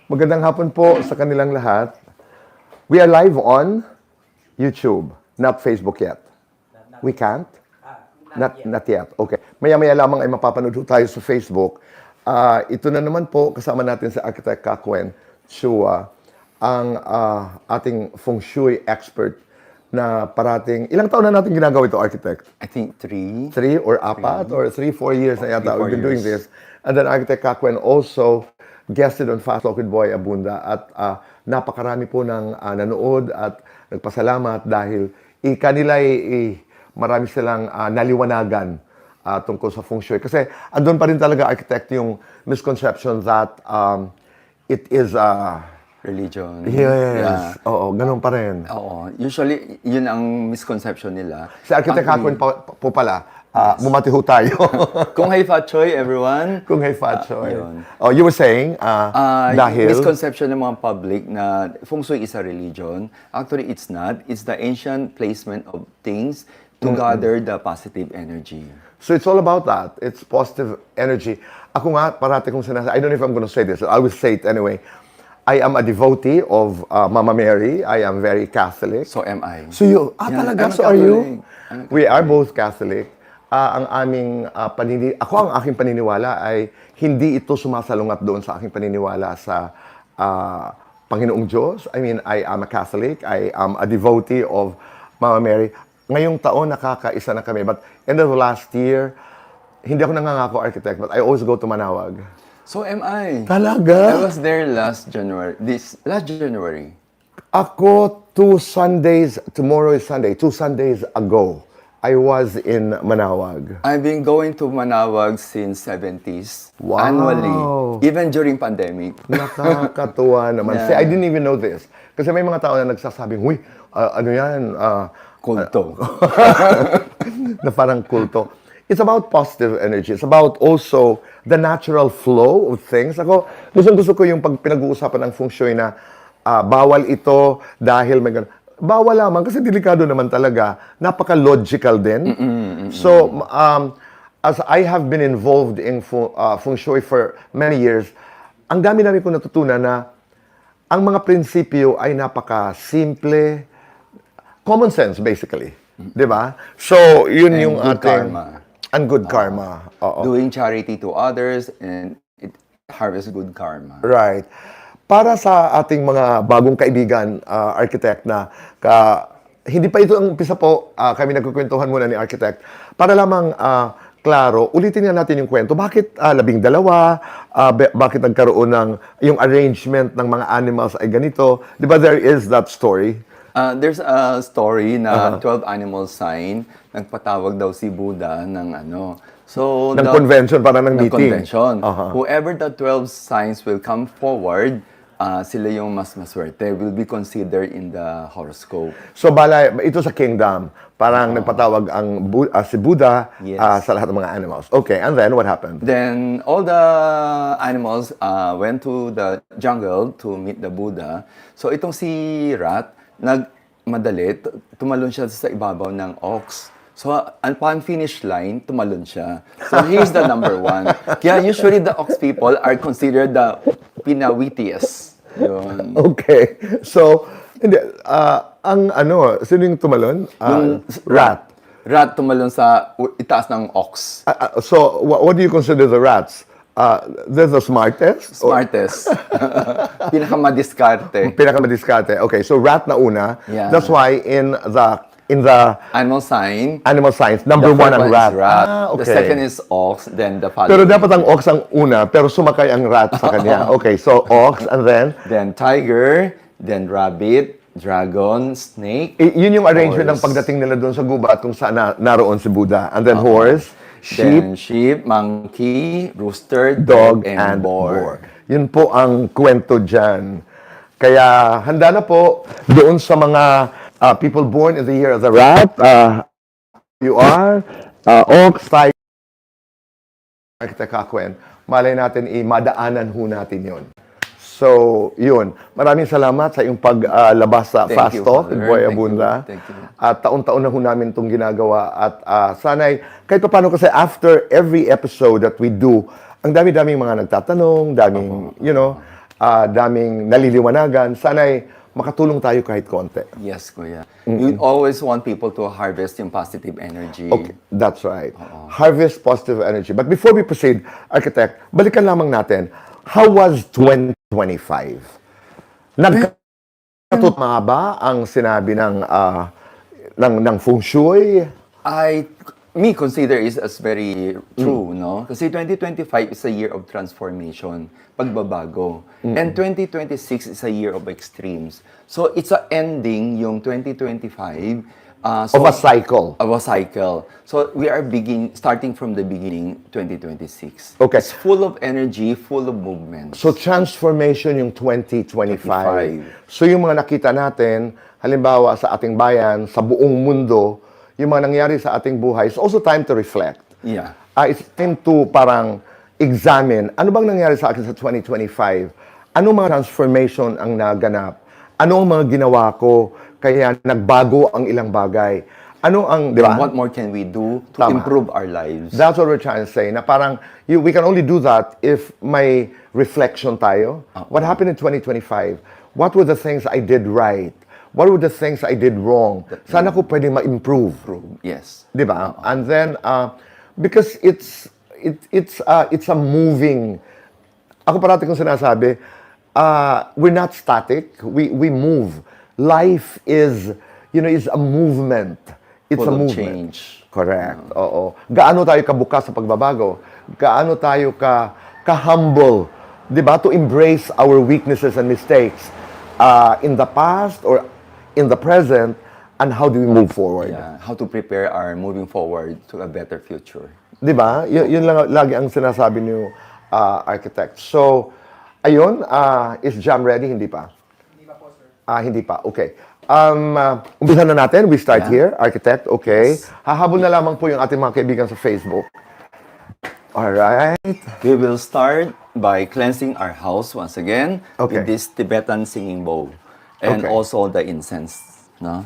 Magandang hapon po sa kanilang lahat. We are live on YouTube, not Facebook yet. We can't? Not yet. Okay. Maya-maya lamang ay mapapanood tayo sa Facebook. Ito na naman po, kasama natin si Architect Kakwen Chua, ang ating feng shui expert na parating, ilang taon na natin ginagawa ito, Architect? I think 3. 3 or 4 or 3-4 years na yata we've been doing this. And then Architect Kakwen also guested on Fast Talk with Boy Abunda at napakarami po ng nanood at nagpasalamat dahil kanila marami silang naliwanagan tungkol sa feng shui. Kasi andun pa rin talaga, Architect, yung misconception that it is Religion. yes. Yeah. Oo, ganun pa rin. Oo. Usually, yun ang misconception nila. Si Architect Kakwen po pala, bumati ho tayo. Kung Hei Fat Choi, everyone. Kung Hei Fat Choi. Yun. Oh, you were saying, dahil... Misconception ng mga public na feng shui is a religion. Actually, it's not. It's the ancient placement of things to gather the positive energy. So it's all about that. It's positive energy. Ako nga, parati kong sinasabi, I don't know if I'm going to say this, I will say it anyway. I am a devotee of Mama Mary. I am very Catholic. So am I. So you, Yeah, talaga? I'm a So are you? Catholic. We are both Catholic. Ang aming ako ang aking paniniwala ay hindi ito sumasalungat doon sa aking paniniwala sa Panginoong Diyos. I mean, I am a Catholic. I am a devotee of Mama Mary. Ngayong taon, nakakaisa na kami. But end of last year, hindi ako nangangako, Architect, but I always go to Manawag. So am I. Talaga? I was there last January. Last January. Ako, 2 Sundays, tomorrow is Sunday, 2 Sundays ago, I was in Manawag. I've been going to Manawag since 70s. Wow. Annually. Even during pandemic. Nakakatuwa naman. Yeah. See, I didn't even know this. Kasi may mga tao na nagsasabing, huy, ano yan? Kulto. Na parang kulto. It's about positive energy. It's about also the natural flow of things. Ako, gusto ko yung pag pinag-uusapan ng feng shui na bawal ito dahil may ganun. Bawal lamang kasi delikado naman talaga. Napaka-logical din. So, as I have been involved in feng shui for many years, ang dami-dami ko natutunan na ang mga prinsipyo ay napaka-simple, common sense basically. 'Di ba? So, yun And yung good ating... karma. And good karma. Oo. Doing charity to others and it harvests good karma. Right. Para sa ating mga bagong kaibigan, architect na hindi pa ito ang umpisa po, kami nagkukwentuhan muna ni architect. Para lamang klaro, ulitin nga natin yung kwento. Bakit 12? Bakit nagkaroon ng yung arrangement ng mga animals ay ganito? Di ba there is that story? There's a story na 12 animal sign, nagpatawag daw si Buddha ng ano. So Ng convention, para ng meeting. Convention. Whoever the 12 signs will come forward, sila yung mas maswerte, will be considered in the horoscope. So ito sa kingdom, parang nagpatawag ang si Buddha Yes. sa lahat ng mga animals. Okay, and then what happened? Then all the animals went to the jungle to meet the Buddha. So itong si Rat, nagmadali, tumalon siya sa ibabaw ng ox. So, upon finish line, tumalon siya. So, he's the number 1. Kaya usually the ox people are considered the pinawitiest. Yun. Okay. So, hindi, sino yung tumalon? Yung Rat. Rat tumalon sa itaas ng ox. So, what do you consider the rats? They're the smartest? Smartest. Pinakamadiskarte. Pinakamadiskarte. Okay, so rat na una. Yeah. That's why in the Animal sign. animal science, number The 1 first ang one rat. is rat. Okay. The second is ox. Then the following. Pero dapat ang ox ang una, pero sumakay ang rat sa kanya. Okay, so ox and then Then tiger. Then rabbit. Dragon. Snake. yun yung arrangement ng Horse. pagdating nila doon sa gubat kung saan naroon si Buddha. And then horse, sheep, Then sheep, monkey, rooster, dog, dog, and boar. boar. Yun po ang kwento dyan. Kaya handa na po doon sa mga people born in the year of the rat. You are ox, tiger, Architect Kakwen. Malay natin, madaanan ho natin yun. So, yun. Maraming salamat sa iyong paglabas sa Thank Fast you, Talk, Father. Boy Thank you. Abunda. Thank you. At taon-taon na ho namin itong ginagawa. At sana'y, kahit pa paano kasi after every episode that we do, ang dami-daming mga nagtatanong, daming, daming naliliwanagan. Sana'y makatulong tayo kahit konti. Yes, Kuya. You always want people to harvest yung positive energy. Okay, that's right. Harvest positive energy. But before we proceed, Architect, balikan lamang natin, how was 2025? Nagkatutma ba ang sinabi ng feng shui? Me consider is as very true, no? Kasi 2025 is a year of transformation, pagbabago. And 2026 is a year of extremes. So it's a ending yung 2025 Of a cycle. Of a cycle. So we are starting from the beginning 2026. Okay. It's full of energy, full of movement. So transformation yung 2025. So yung mga nakita natin, halimbawa sa ating bayan, sa buong mundo, yung mga nangyari sa ating buhay, it's also time to reflect. Yeah. It's time to parang examine, ano bang nangyari sa akin sa 2025? Anong mga transformation ang naganap? Ano ang mga ginawa ko kaya nagbago ang ilang bagay? Ano ang, di ba? And what more can we do to Tama. improve our lives? That's what we're trying to say. Na parang, we can only do that if may reflection tayo. What happened in 2025? What were the things I did right? What were the things I did wrong? Sana ko pwede ma-improve. Yes. Di ba? And then, because it's a moving, ako parati kong sinasabi, we're not static. We move. Life is a movement. It's Full a of movement. change. Correct. Oo. Gaano tayo kabukas sa pagbabago? Gaano tayo ka-humble, 'di ba? To embrace our weaknesses and mistakes in the past or in the present, and how do we move forward? Yeah. How to prepare our moving forward to a better future. 'Di ba? Yun lang lagi ang sinasabi niyo, architect. So, ayun, is Jam ready? Hindi pa. Hindi pa. Okay. Umpisa na natin. We start here. Architect, okay. Yes. Hahabol na lamang po yung ating mga kaibigan sa Facebook. Alright. We will start by cleansing our house once again Okay. with this Tibetan singing bowl and Okay. also the incense. No?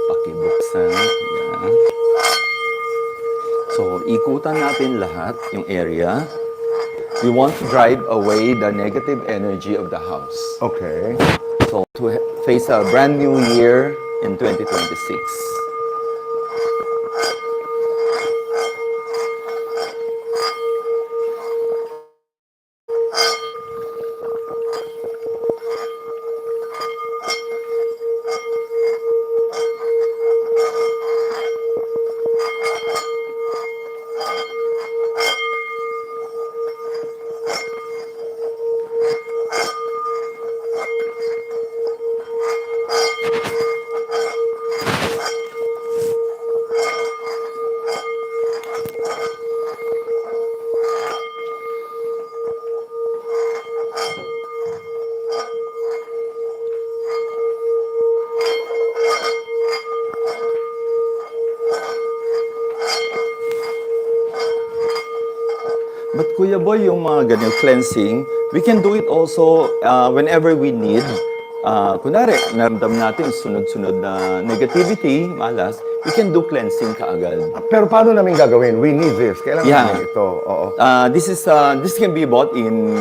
Pakibuksan. Yan. So, ikutan natin lahat yung area. We want to drive away the negative energy of the house. Okay. So, to face a brand new year in 2026. But Kuya Boy, yung mga ganyan cleansing, we can do it also whenever we need. Kunwari, naramdam natin sunod-sunod na negativity, malas, we can do cleansing kaagad. Pero paano namin gagawin? We need this. Kailangan Yeah. namin ito. Oo. This can be bought in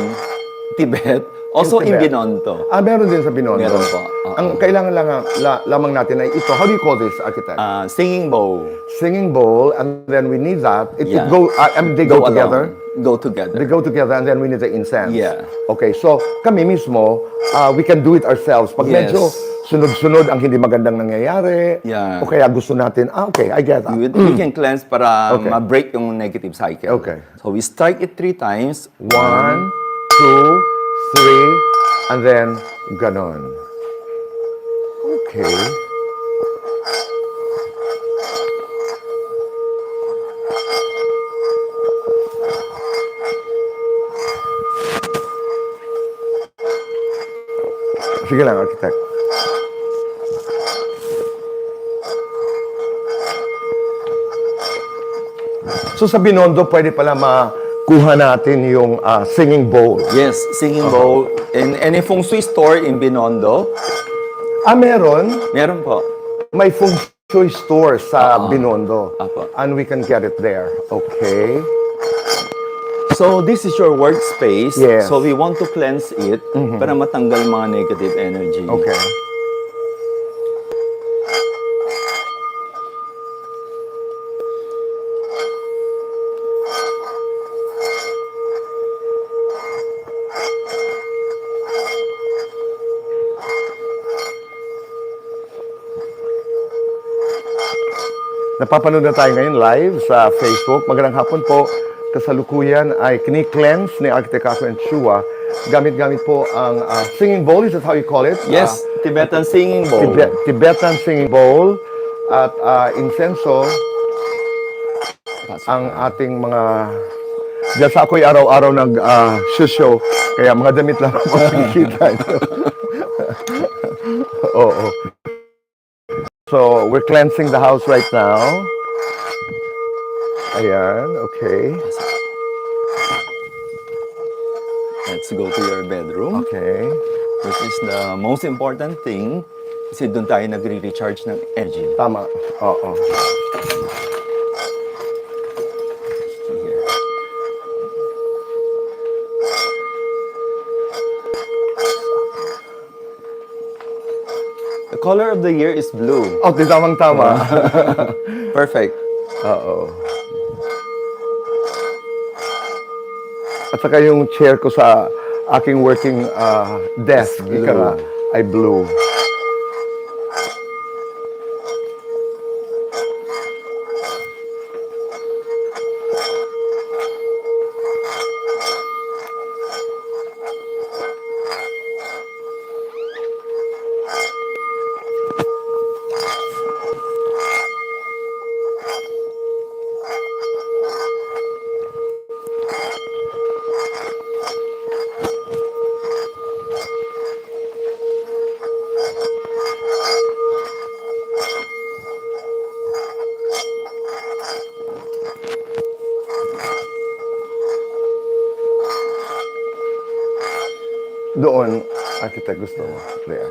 Tibet, also in Tibet. Binondo. Meron din sa Binondo. Meron po. Ang kailangan lamang natin ay ito. How do you call this, architect? Singing bowl. Singing bowl, and then we need that. Yeah. They go together. along. Go together. They go together, and then we need the incense. Yeah. Okay, so kami mismo, we can do it ourselves. Pag Yes. medyo sunod-sunod ang hindi magandang nangyayari, Yeah. o kaya gusto natin, okay, I get that. We can cleanse para Okay. ma-break yung negative cycle. Okay. So we strike it 3 times. 1, 2, 3, and then ganon. Okay. Sige lang, architect. So sa Binondo, pwede pala makuha natin yung singing bowl. Yes, singing bowl. In any feng shui store in Binondo, Meron. meron po. may feng shui store sa Binondo. Apo. And we can get it there. Okay. So this is your workspace. Yes. So we want to cleanse it para matanggal mga negative energy. Okay. Napapanood na tayo ngayon live sa Facebook. Magandang hapon po. Kasalukuyan ay kini-cleanse ni Architect Ako and Shua. Gamit-gamit po ang singing bowl. Is that how you call it? Yes, Tibetan singing bowl. Tibetan singing bowl. At insenso, ang ating mga... Diyas ako'y araw-araw nag-show. Kaya mga damit lang ako makikita nyo. Oo. So, we're cleansing the house right now. Ayan, okay. Let's go to your bedroom, Okay. which is the most important thing. Kasi doon tayo nagre-recharge ng energy. Tama. Oo. Here. The color of the year is blue. Oh, di tamang-tama. Perfect. Oo. At saka yung chair ko sa aking working desk, Blue. ika nga, ay blue. Doon, architect, gusto mo. There.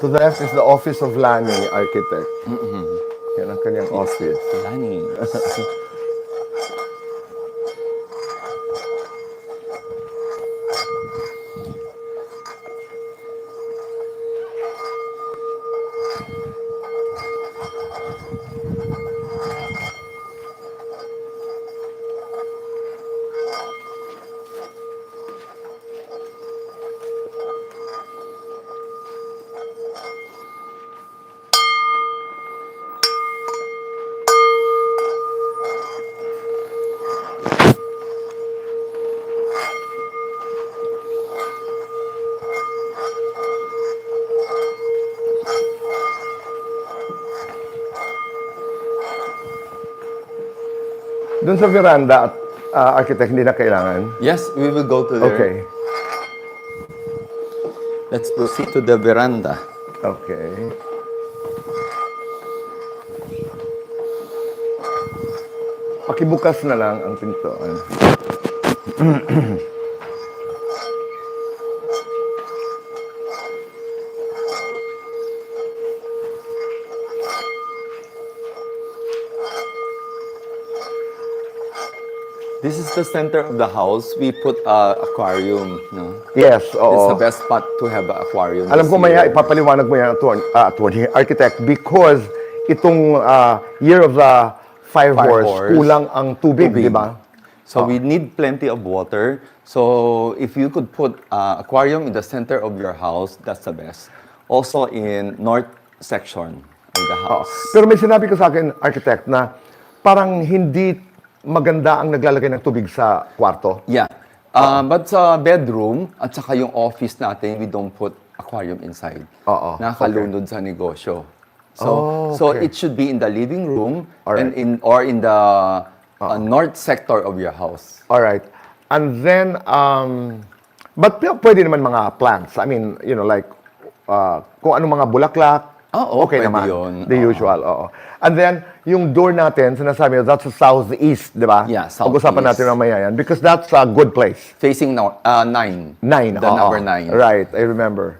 To the left is the office of Lani, architect. Yan ang kanyang office. Lani. Doon sa veranda at architect, hindi na kailangan. Yes, we will go to there. Okay. Let's proceed to the veranda. Okay. Pakibukas na lang ang pintuan. This is the center of the house. We put a aquarium. No? Yes, It's oo. the best spot to have an aquarium. Alam this ko maya, year. ipapaliwanag mo yan, attorney, architect, because itong year of the fire horse, horse. kulang ang tubig, di ba? So we need plenty of water. So if you could put aquarium in the center of your house, that's the best. Also in north section. of the Oo. house. Pero may sinabi ko sa akin, architect, na parang hindi maganda ang naglalagay ng tubig sa kwarto. Yeah. But sa bedroom at saka yung office natin, we don't put aquarium inside. Oo, Nakakalunod sa negosyo. So Oh, so okay. it should be in the living room Alright. and in the north sector of your house. All right. And then, but pwede naman mga plants. I mean, like, kung ano mga bulaklak, okay pwede naman. yun. The usual, oo. And then, yung door natin, sinasabi, that's the southeast, di ba? Yeah, Pag-usapan southeast. natin mamaya yan. Because that's a good place. Facing 9. 9. The number 9. Right, I remember.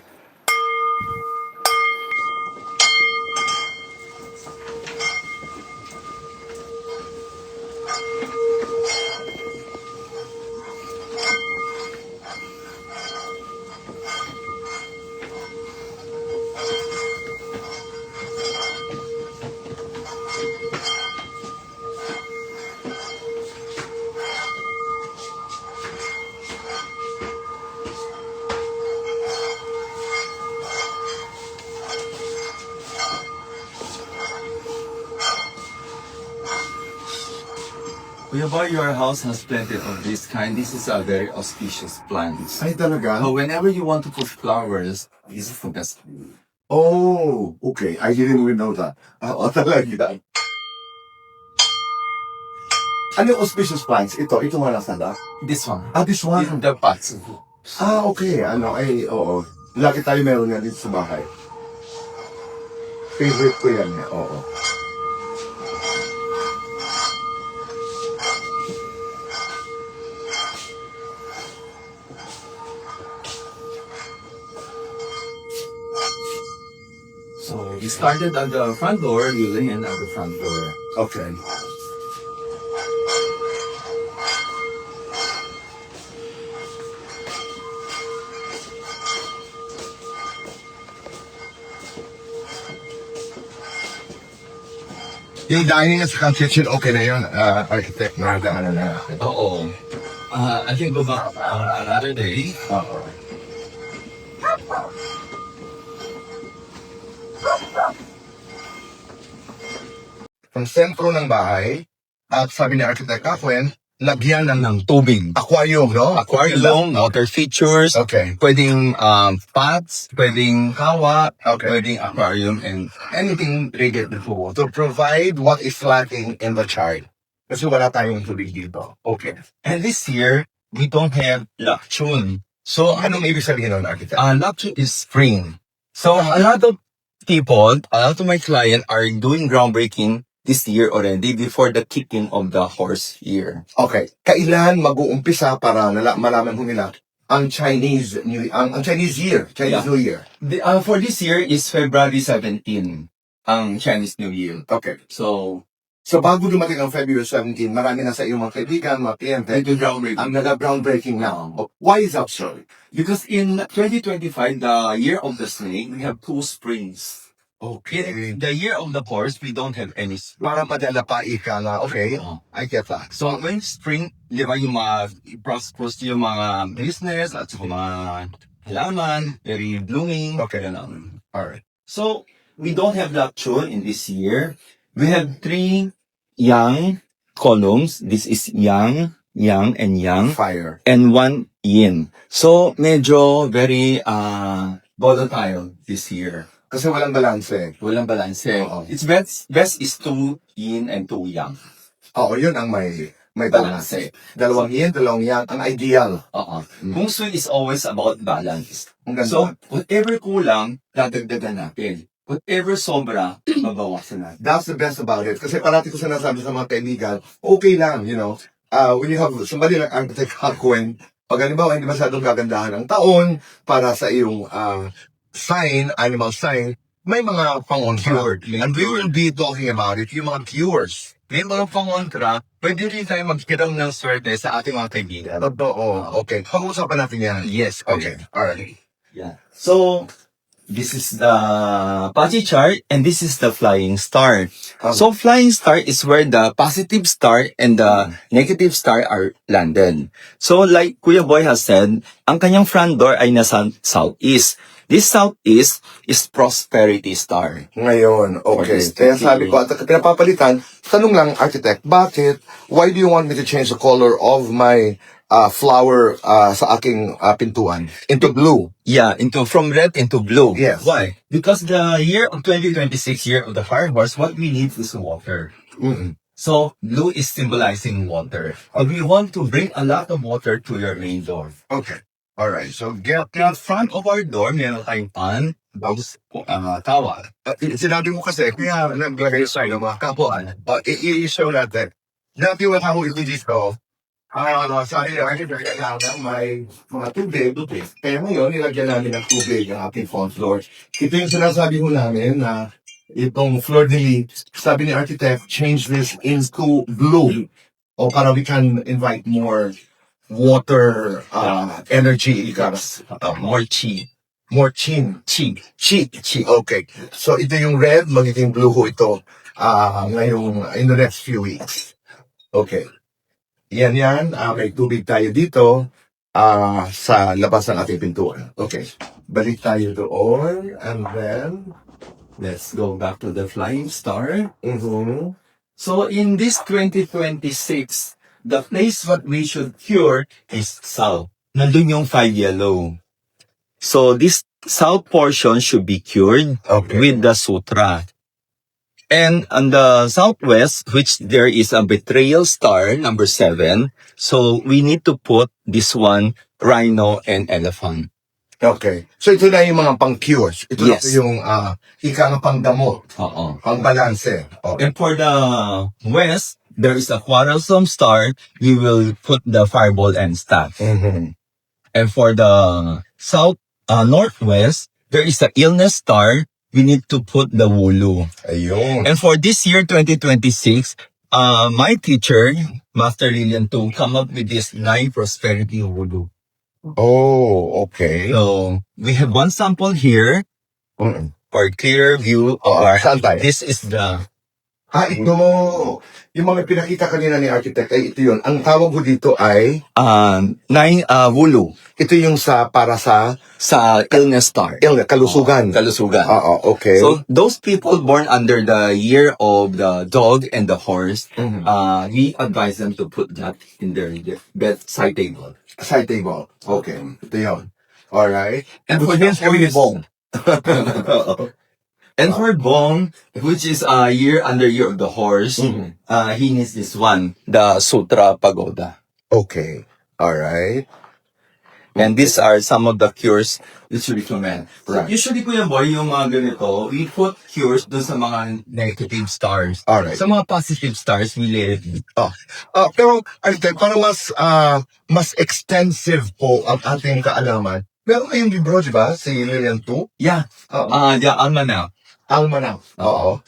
Kuya Boy, your house has plenty of this kind. This is a very auspicious plant. Ay, talaga? Whenever you want to put flowers, this is the best. Oh, okay. I didn't even know that. Talaga. Ano yung auspicious plants? Ito nga lang sanda. This one. This one? In the pots. Okay. Oo. Lagi tayo meron nga dito sa bahay. Favorite ko yan. Oo. So we started at the front door, you lay in at the front door. Okay. Yung dining at saka kitchen, okay na yun, architect, na ano na. Oo. I can go back another day. Oo. Ang sentro ng bahay, at sabi ni Architect Kakwen, lagyan ng tubig. Aquarium, no? Aquarium, water features, Okay. pwedeng pots, pwedeng kawa, Okay. pwedeng aquarium, and anything related to water. To provide what is lacking in the child. Kasi wala tayong tubig dito. Okay. And this year, we don't have Lakchun. So, Anong ibig sabihin nun, Architect? Lakchun is spring. So, a lot of people, a lot of my clients are doing groundbreaking this year already before the kicking of the horse year. Okay. Kailan mag-uumpisa para malaman mo nila ang Chinese Chinese year, Chinese Yeah. New Year? For this year is February 17, ang Chinese New Year. Okay. So, So bago dumating ang February 17, marami na sa iyong mga kaibigan, mga kliyente, they do groundbreaking. ang nag-groundbreaking na. Why is that so? Because in 2025, the year of the snake, we have 2 springs. Okay. In the year of the horse, we don't have any spring. Para padala pa ika na, okay, Oo. I get that. So, when spring, di ba yung mga prosperous yung mga business at saka mga halaman, very blooming. Okay. Ganun. Alright. So, we don't have Lakchun in this year. We have 3 yang columns. This is yang, and yang, Fire. and 1 yin. So, medyo very volatile this year. Kasi walang balanse. Walang balanse. Oo. It's best is 2 yin and 2 yang. Oo, yun ang may balanse. Dalawang yin, dalawang yang, ang ideal. Oo. Kung Sui is always about balance. Ang ganda. So, whatever kulang, dadagdagan natin. Whatever sobra, mabawasan natin. That's the best about it. Kasi parati ko sinasabi sa mga kaibigan, okay lang, when you have somebody like Architect Hakwen, pag halimbawa hindi masyadong gagandahan ang taon para sa iyong sign, animal sign, may mga pangontra. And we will be talking about it, yung mga cures. May mga pangontra, pwede rin tayo magkiram ng swerte sa ating mga kaibigan. Totoo. Okay. Pag-uusapan natin yan. Yes, Okay. Alright. Yeah. So, this is the Pachi chart and this is the flying star. So, flying star is where the positive star and the negative star are landed. So, like Kuya Boy has said, ang kanyang front door ay nasa southeast. This southeast is prosperity star. Ngayon, okay. this Kaya sabi ko, at pinapapalitan, tanong lang, architect, bakit, why do you want me to change the color of my flower sa aking pintuan into blue? Yeah, from red into blue. Yes. Why? Because the year of 2026, year of the fire horse, what we need is water. Mm-mm. So blue is symbolizing water. And we want to bring a lot of water to your main door. Okay. Alright, so get In front of our door, meron tayong pan, tapos towel. sinabi mo kasi, kaya naglagay sa ng mga kapuan, i-show natin. Dati wala ko ito dito, sabi na kasi kailangan may mga tubig. Kaya ngayon, nilagyan namin ng tubig ang ating front floor. Ito yung sinasabi ko namin na itong floor de lis, sabi ni architect, change this into blue. O para we can invite more water energy. More chi. More chin. Chi. Chi. Okay. So, ito yung red, magiging blue ho ito ngayong, in the next few weeks. Okay. Yan. May tubig tayo dito sa labas ng ating pintuan. Okay. Balik tayo doon. And then, Let's go back to the flying star. mhm. So in this 2026, the place what we should cure is south. Nandun yung 5 yellow. So this south portion should be cured Okay. with the sutra. And on the southwest, which there is a betrayal star, number 7. So we need to put this one, rhino and elephant. Okay. So, ito na yung mga pang-cures. Ito Yes. na yung ika nga pang-damot, Oo. pang-balanse. Okay. And for the west, there is a quarrelsome star. We will put the fireball and staff. Mhm. And for the south, northwest, there is a illness star. We need to put the wulu. Ayun. And for this year, 2026, my teacher, Master Lilian, to come up with this 9 prosperity wulu. Oh, okay. So we have one sample here Mm. for clear view of our. Saan tayo? This is the Ito. Yung mga pinakita kanina ni architect, ay ito yun. Ang tawag ko dito ay, 9 wulu ito yung para sa sa illness star. kalusugan. Kalusugan. Oo, okay. So those people born under the year of the dog and the horse, Mhm. we advise them to put that in their bedside table. Side table. Okay. Ito yun. Alright. And for this, this, bong. and for Bong, which is year under year of the horse, Mhm. he needs this one, the Sutra Pagoda. Okay. Alright. And these are some of the cures which we recommend. Right. Usually, Kuya Boy, yung mga ganito, we put cures dun sa mga negative stars. Alright. Sa mga positive stars, we let it be. Pero, architect, para mas extensive po ang ating kaalaman, meron kayong libro, di ba? Si Lilian 2? Yeah. Oo. The Almanac. Almanac. Oo.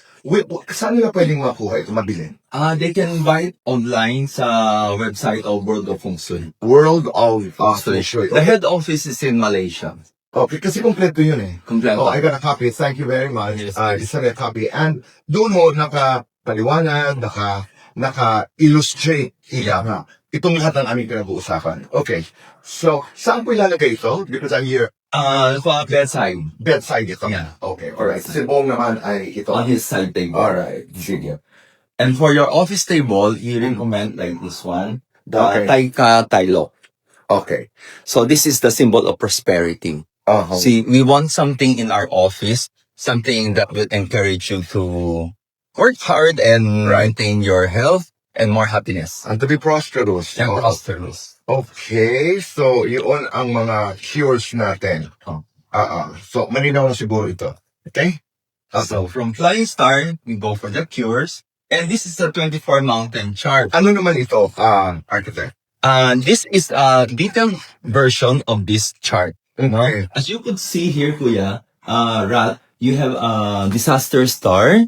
Saan nila pwedeng makuha ito, mabili? They can buy it online sa website of World of Feng Shui. World of Feng Shui. The head office is in Malaysia. Okay, kasi kompleto yun eh. Kompleto. Oh, I got a copy. Thank you very much. Yes. Isa na copy. And doon mo nakapaliwanag, naka-illustrate. Iya nga. Itong lahat ng aming pinag-uusapan. Okay. So, saan ko ilalagay ito? Because I'm here. For bedside. Bedside ito. Yeah. Okay, alright. Si Bong naman ay ito. On his side table. Alright. Sige. And for your office table, you recommend like this one, the Okay. Taika Tailok. Okay. So this is the symbol of prosperity. Uh-huh. See, we want something in our office, something that will encourage you to work hard and maintain your health and more happiness. And to be prosperous. And Oo. prosperous. Okay, so yun ang mga cures natin. Oh. So, malinaw na siguro ito. Okay? So from Flying Star, we go for the cures. And this is the 24 mountain chart. Ano naman ito, architect? This is a detailed version of this chart. Okay. As you could see here, Kuya, Rat, you have a disaster star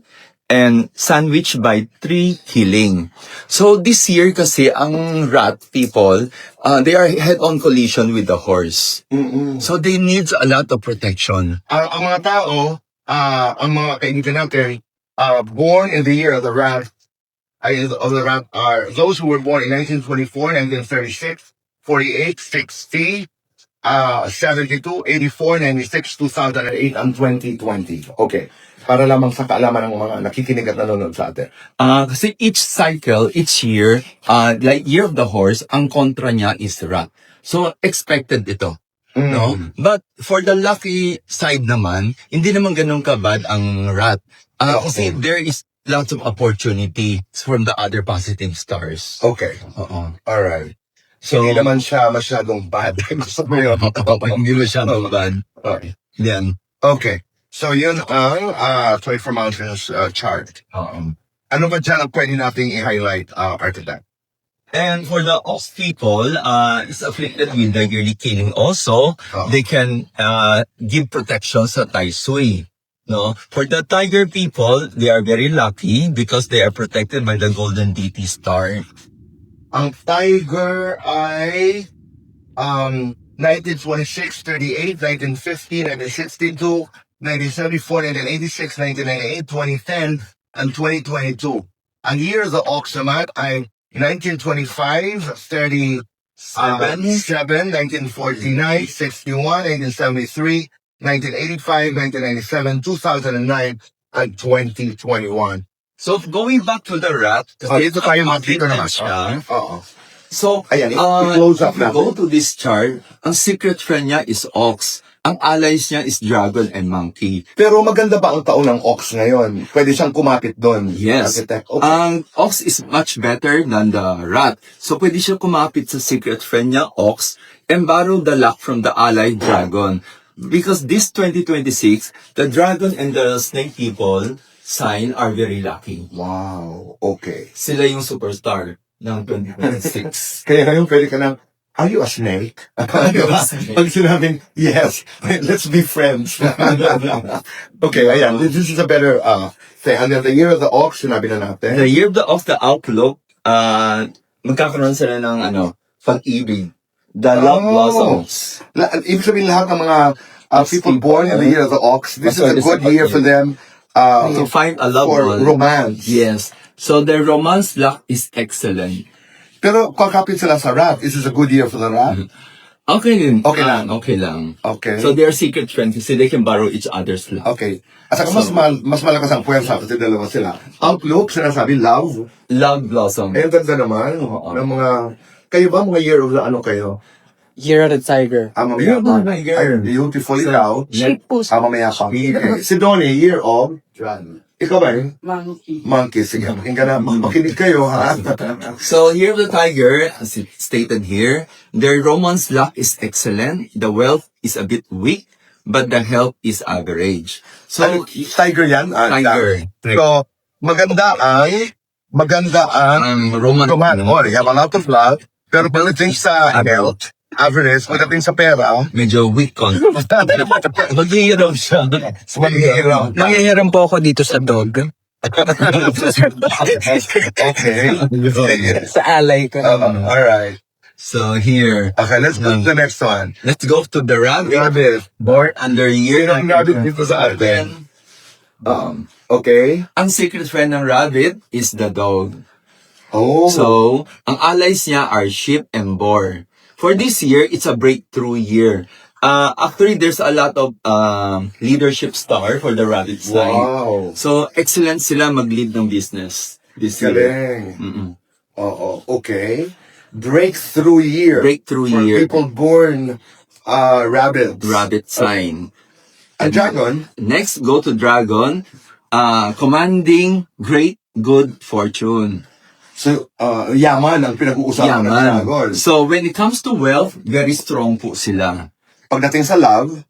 and sandwiched by 3 healing. So this year kasi ang rat people, they are head-on collision with the horse. Mm-mm. So they need a lot of protection. Ang mga tao, ang mga kaibigan natin, born in the year of the rat, are those who were born in 1924, 1936, 48, 60, 72, 84, 96, 2008, and 2020. Okay. Para lamang sa kaalaman ng mga nakikinig at nanonood sa atin. Kasi each cycle, each year, like Year of the Horse, ang kontra niya is rat. So, expected ito. No? But for the lucky side naman, hindi naman ganun kabad ang rat. Kasi there is lots of opportunity from the other positive stars. Okay. Oo. Alright. So, Hindi naman siya masyadong bad. Gusto mo yun? hindi masyadong bad. Okay. Yan. Okay. So, yun ang 24 Mountains chart. Oo. Ano ba dyan ang pwede nating i-highlight, Architect? And for the ox people, is afflicted with the yearly killing also, they can give protection sa Tai Sui. No? For the tiger people, they are very lucky because they are protected by the golden deity star. Ang Tiger ay 1926, 38, 1950, 1962, 1974, 1986, 1998, 2010, and 2022. Ang Year of the Ox naman ay 1925, 37, 1949, 61, 1973, 1985, 1997, 2009, and 2021. So going back to the rat, Dito tayo makikita naman. siya. Oo. So, Ayan, i-close up if you natin. go to this chart, ang secret friend niya is ox. Ang allies niya is dragon and monkey. Pero maganda ba ang taon ng Ox ngayon? Pwede siyang kumapit doon. Yes. Architect. Okay. Ang ox is much better than the rat. So, pwede siya kumapit sa secret friend niya, ox, and borrow the luck from the ally dragon. Because this 2026, the dragon and the snake people sign are very lucky. Wow. Okay. Sila yung superstar ng 2026. Kaya ngayon pwede ka ng, are you a snake? Pag sinabing, yes, let's be friends. Okay, ayan. This is a better thing. And then the Year of the Ox, sinabi na natin. The year of the outlook, magkakaroon sila ng pag-ibig. The love blossoms. Ibig sabihin lahat ng mga people born in the Year of the Ox, this is a good year for them To find a love for one. romance. Yes. So their romance luck is excellent. Pero kakapit sila sa rat. Is this a good year for the rat? Okay din. Okay lang. Okay lang. Okay. So they're secret friends kasi they can borrow each other's luck. Okay. At saka mas malakas ang puwersa kasi dalawa sila. Outlook, sinasabi, love. Love blossom. Eh, ang ganda naman. Ng mga, kayo ba mga year of the ano kayo? Year of the Tiger. Mamaya Year of the ka. Tiger. Ay, beautiful ikaw. Sheep po. Mamaya ka. Si Donnie, year of? Ikaw ba yun? Monkey. Monkey. Sige, pakinggan na. Makinig kayo, ha? So here of the tiger, as it stated here, their romance luck is excellent. The wealth is a bit weak, but the health is average. So, So tiger yan? tiger. So, maganda ang Romance. Oh, they have a lot of love. Pero pagdating sa health, average, pagdating sa pera, Medyo weak kon. Maghihiraw siya. mahihirap. Nangihiram po ako dito sa dog. Okay. Sa alay ko. Alright. So here, Okay, let's go to the next one. let's go to the rabbit. Rabbit. Born under year. Sino ang rabbit dito sa atin? Okay. Ang secret friend ng rabbit is the dog. Oh. So, ang allies niya are sheep and boar. For this year, it's a breakthrough year. Actually, there's a lot of leadership star for the rabbit side. Wow. So, excellent sila mag-lead ng business this year. Galing. Mm-mm. Oo, okay. Breakthrough year. Breakthrough For year. people born rabbits. Rabbit sign. And dragon. Next, go to dragon. Commanding great good fortune. So, yaman ang pinag-uusapan ng dragon. Yaman. So, when it comes to wealth, very strong po sila. Pagdating sa love,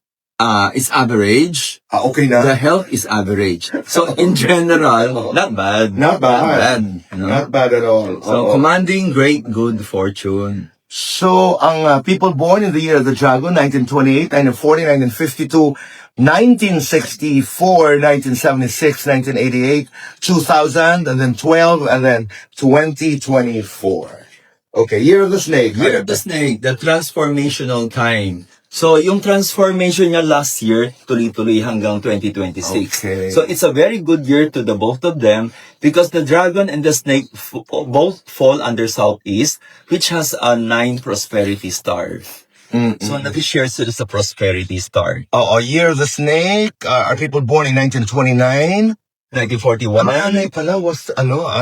It's average. okay na. The health is average. So, in general, not bad. Not bad. Not bad. You know? Not bad at all. So, Oo. commanding great good fortune. So, ang people born in the year of the dragon, 1928, 1940, 1950, 1964, 1976, 1988, 2000, and then 12, and then 2024. Okay, year of the snake. Year of the snake, the transformational time. So, yung transformation niya last year, tuloy-tuloy hanggang 2026. Okay. So, it's a very good year to the both of them because the dragon and the snake both fall under Southeast, which has a 9 prosperity stars. So, nag-share sila sa Prosperity Star. Oh, Year of the Snake. Are people born in 1929? 1941. Nanay pala was,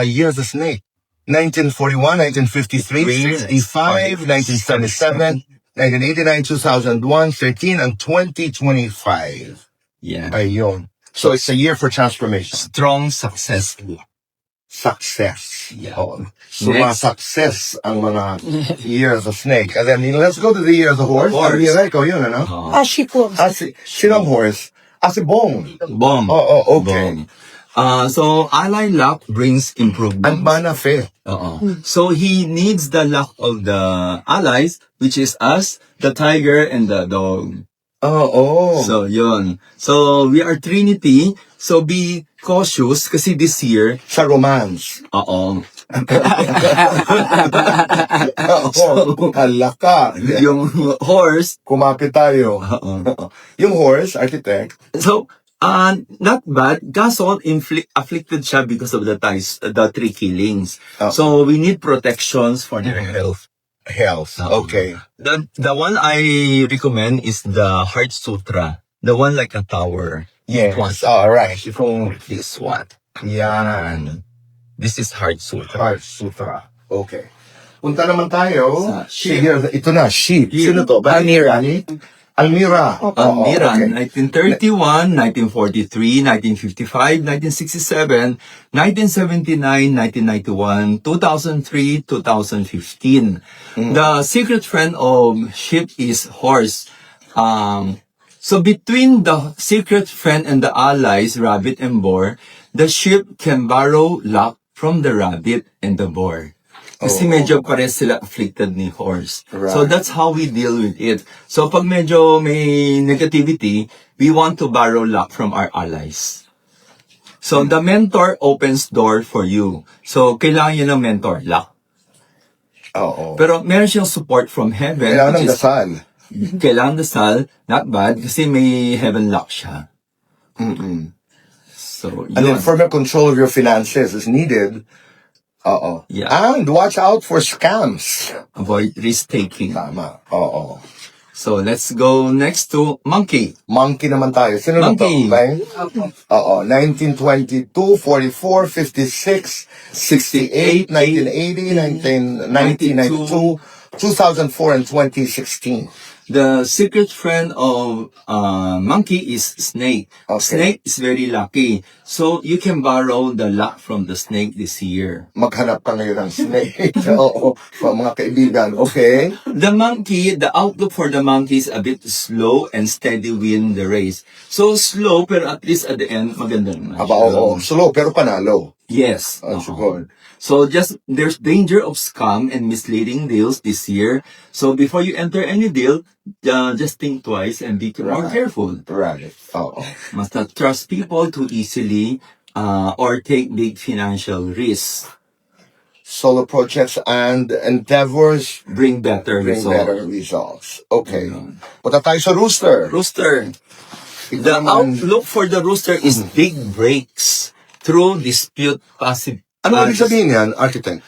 Year of the Snake. 1941, 1953, 65, 1977, 1989, 2001, 13, and 2025. Yeah. Ayun. So it's a year for transformation. Strong, successful. Success. Yeah. Oh, success ang mga Year of the Snake. And then let's go to the Year of the Horse. Horse. Almira, ikaw yun, ano? Sheep. Sinong horse? Si Bong. Bomb. Oh, okay. So, ally luck brings improvement. Ang mana fe. So, he needs the luck of the allies, which is us, the tiger, and the dog. Oh. So, yun. So, we are Trinity. So, be cautious kasi this year, Sa romance. oo. Oo. Halaka. Yung horse, Kumapit tayo. oo. Yung horse, architect. So, not bad. Kaso, afflicted siya because of the three killings. Oh. So, we need protections for their health. Health. Okay. The one I recommend is the Heart Sutra. The one like a tower. Yes. All right. So, this one. Yan. This is Heart Sutra. Heart Sutra. Okay. Punta naman tayo. Sa sheep. Sige, ito na, sheep. Sheep. Sino to? Almira. Almira. Almira, Okay. 1931, 1943, 1955, 1967, 1979, 1991, 2003, 2015. The secret friend of sheep is horse. So between the secret friend and the allies, rabbit and boar, the sheep can borrow luck from the rabbit and the boar. Kasi medyo pares sila afflicted ni horse. Right. So that's how we deal with it. So pag medyo may negativity, we want to borrow luck from our allies. So the mentor opens door for you. So kailangan yun ng mentor, luck. Oo. Pero meron siyang support from heaven. Kailangan ng which is- dasal. Kailangan dasal, not bad, kasi may heaven luck siya. So, And then yun. further control of your finances is needed. Oo. Yeah. And watch out for scams. Avoid risk-taking. Tama. Oo. So, let's go next to monkey. Monkey naman tayo. Sino na to? Monkey. Bang? Oo. 1922, 44, 56, 68, 1980, 1992, 2004, and 2016. The secret friend of monkey is snake. Okay. Snake is very lucky. So, you can borrow the luck from the snake this year. Maghanap ka ngayon ng snake. Oo. Mga kaibigan. Okay. The monkey, the outlook for the monkey is a bit slow and steady win the race. So, slow, pero at least at the end, maganda naman. Aba, oo. Slow, pero panalo. Yes. That's Oo. good. So there's danger of scam and misleading deals this year. So before you enter any deal, just think twice and be more Right. careful. Right. Oo. Must not trust people too easily or take big financial risks. Solo projects and endeavors Bring better bring results. better results. Okay. Punta tayo sa rooster. Rooster. Ito The naman, outlook for the rooster is big breaks through dispute passive. ano ibig sabihin yan, architect?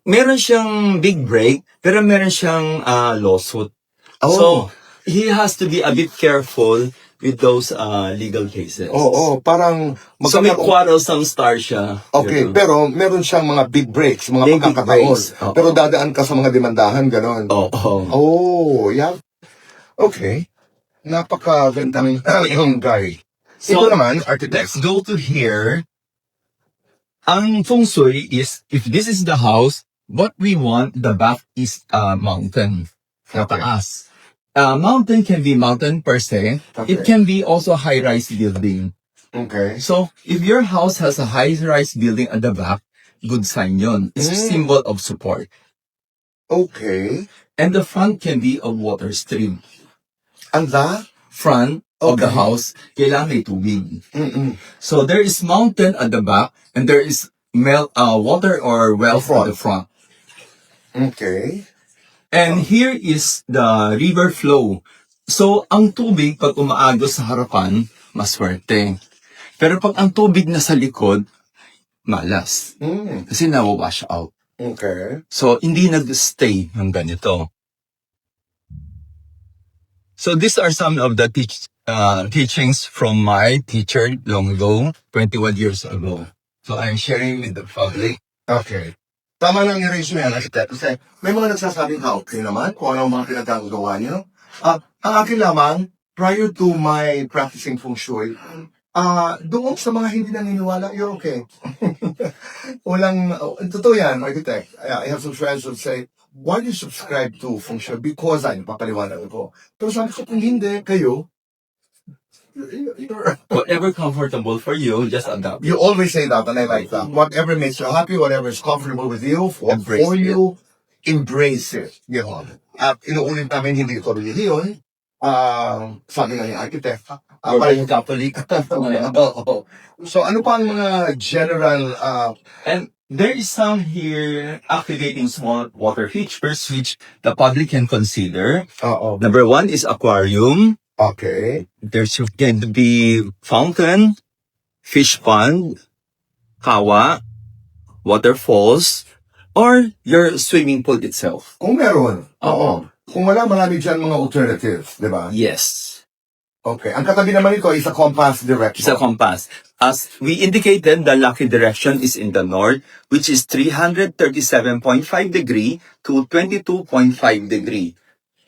Meron siyang big break, pero meron siyang lawsuit. Oh. So, he has to be a bit careful with those legal cases. Oo, parang So, may magkakaroon. quarrelsome star siya. Okay, You know? pero meron siyang mga big breaks, mga Big pagkakataon. breaks. Oo. Pero dadaan ka sa mga demandahan, gano'n. Oo. Oh, yeah. Okay. Napakaganda yung guy. So, Ito naman, architect. Let's go to here. Ang feng shui is, if this is the house, what we want, the back is mountain. Sa Okay. taas. Mountain can be mountain per se. Okay. It can be also high-rise building. Okay. So, if your house has a high-rise building at the back, good sign yun. It's a symbol of support. Okay. And the front can be a water stream. And that? Front of the Okay. house, kailangan may tubig. Mm-mm. So, there is mountain at the back, and there is water or well at the front. Okay. And here is the river flow. So, ang tubig, pag umaagos sa harapan, maswerte. Pero pag ang tubig na sa likod, malas. Mm. Kasi nawawash out. Okay. So, hindi nag-stay ng ganito. So these are some of the teachings from my teacher long ago, 21 years ago. So I'm sharing with the public. Okay. Tama lang i-raise mo yan, architect. Kasi may mga nagsasabing okay naman kung ano ang mga pinagkagawa niyo. Ang akin lamang, prior to my practicing feng shui, doon sa mga hindi naniniwala, you're okay. Totoo yan, architect. I have some friends who say, why do you subscribe to feng shui? Because papaliwanag ko. Pero sabi ko, kung hindi, kayo, you're, Whatever comfortable for you, just adapt. you always say that, and I like that. Whatever makes you happy, whatever is comfortable with you, for you, embrace it. Yun. At inuulit namin, hindi ito religion. Sabi nga ni architect. Parang Catholic. Oo. So, ano pa ang mga general, And there is some here activating small water features which the public can consider. Number one is aquarium. okay. There's going to be fountain, fish pond, kawa, waterfalls, or your swimming pool itself. Kung meron, oo. Kung wala, marami dyan mga alternatives, di ba? Yes. Okay. Ang katabi naman ito is a compass direction. It's a compass. As we indicated, the lucky direction is in the north, which is 337.5 degree to 22.5 degree.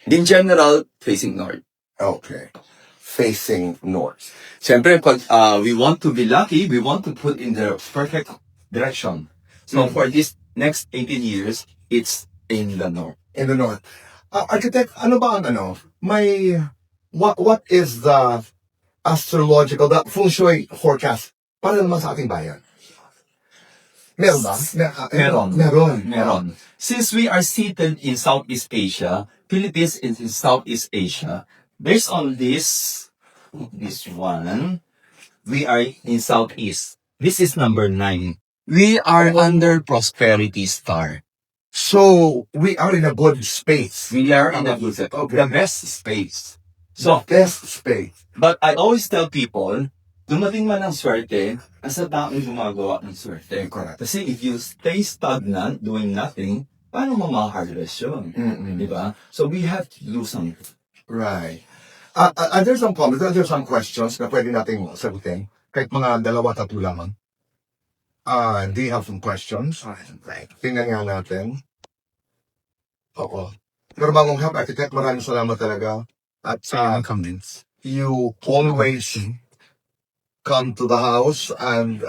In general, facing north. Okay. Facing north. Siyempre, pag we want to be lucky, we want to put in the perfect direction. So for this next 18 years, it's in the north. In the north. Architect, ano ba ang what is the astrological, the feng shui forecast para naman sa ating bayan? Meron ba? Meron. Since we are seated in Southeast Asia, Philippines is in Southeast Asia, based on this one, we are in Southeast. This is number 9. We are under prosperity star. So, we are in a good space. We are in the best space. So, Best space. but I always tell people, dumating man ang swerte, asa taong gumagawa ng swerte. Correct. Kasi if you stay stagnant, doing nothing, paano mo ma-harvest yun? Di ba? So we have to do something. Right. There's some comments, there's some questions na pwede nating sagutin. Kahit mga 2-3 lamang. Do you have some questions? Tingnan nga natin. Oo. Pero bagong help, architect, maraming salamat talaga. At comments. you always come to the house and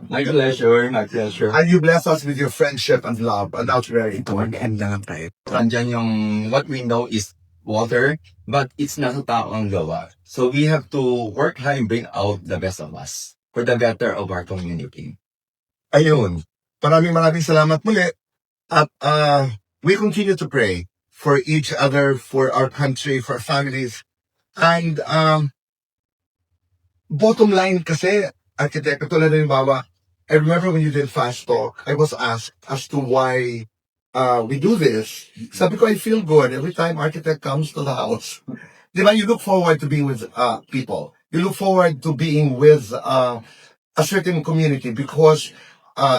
My pleasure, my pleasure. and you bless us with your friendship and love. And that's very important. Mag-end lang tayo. Andyan yung, what we know is water, but it's nasa tao ang gawa. So we have to work hard and bring out the best of us for the better of our community. Ayun. Maraming salamat muli. At we continue to pray for each other, for our country, for our families. And bottom line kasi, architect, tulad ng bawa, I remember when you did Fast Talk, I was asked as to why we do this. Sabi ko, I feel good every time architect comes to the house. Di ba, you look forward to being with people. You look forward to being with a certain community because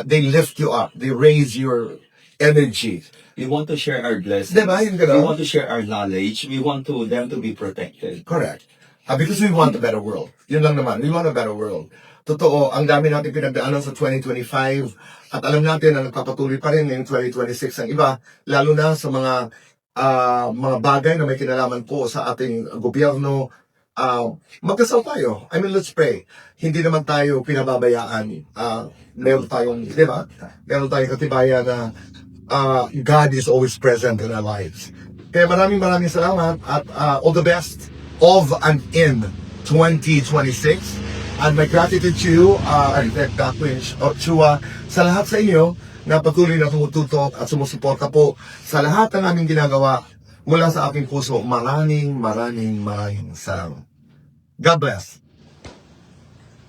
they lift you up. They raise your energy. We want to share our blessings. Diba? Yung We gano'n? want to share our knowledge. We want them to be protected. Correct. Because we want a better world. Yun lang naman. We want a better world. Totoo, ang dami natin pinagdaanan sa 2025 at alam natin na nagpapatuloy pa rin ngayong 2026 ang iba, lalo na sa mga bagay na may kinalaman po sa ating gobyerno. Magdasal tayo. I mean, let's pray. Hindi naman tayo pinababayaan. Meron tayong, di ba? Meron tayong katibayan na God is always present in our lives. Kaya maraming salamat at all the best of and in 2026. And my gratitude to you, Architect Catwinch Chua, sa lahat sa inyo na patuloy na tumututok at sumusuporta po sa lahat ng aming ginagawa mula sa aking puso. Maraming salamat. God bless.